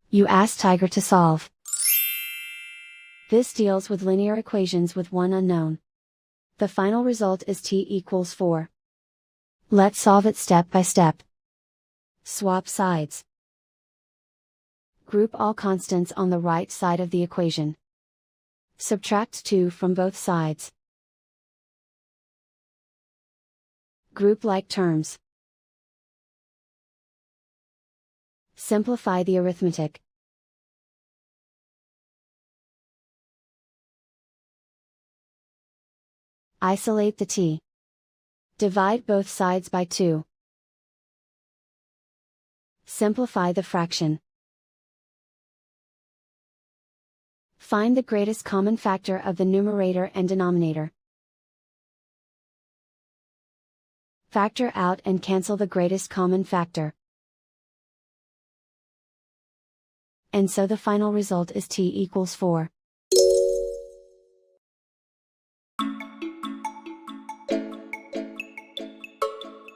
You ask Tiger to solve. This deals with linear equations with one unknown. The final result is t equals 4. Let's solve it step by step. Swap sides. Group all constants on the right side of the equation. Subtract 2 from both sides. Group like terms. Simplify the arithmetic. Isolate the t. Divide both sides by 2. Simplify the fraction. Find the greatest common factor of the numerator and denominator. Factor out and cancel the greatest common factor. And so the final result is t equals 4.